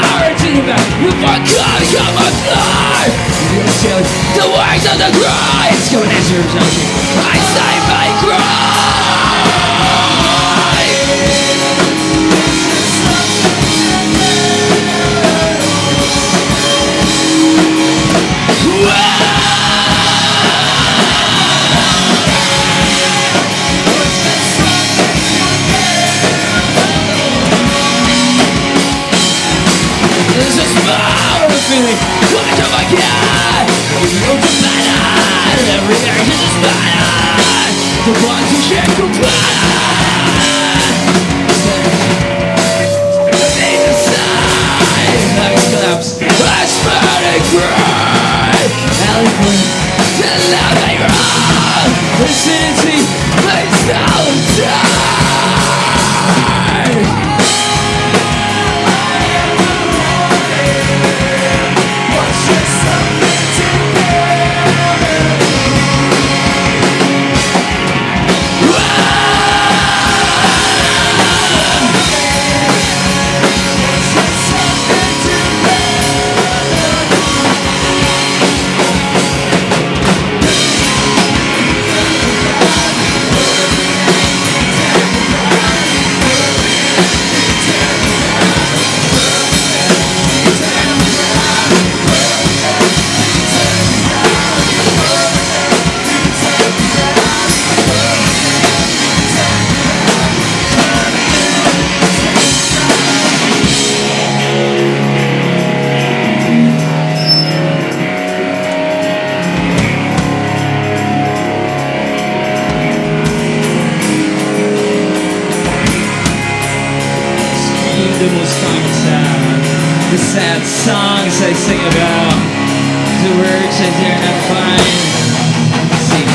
power to the back. You fuck God, come on, fly. The words of the cry. It's coming as your junction. I say my cry. There's a small feeling. What do I get? You don't matter. Every action is bad. The ones who share complain. Beneath the side, I collapse. I spread and cry. Eloquent, till now they run. Vicinity, place down die. The sad songs I sing about, the words I dare not find. Sing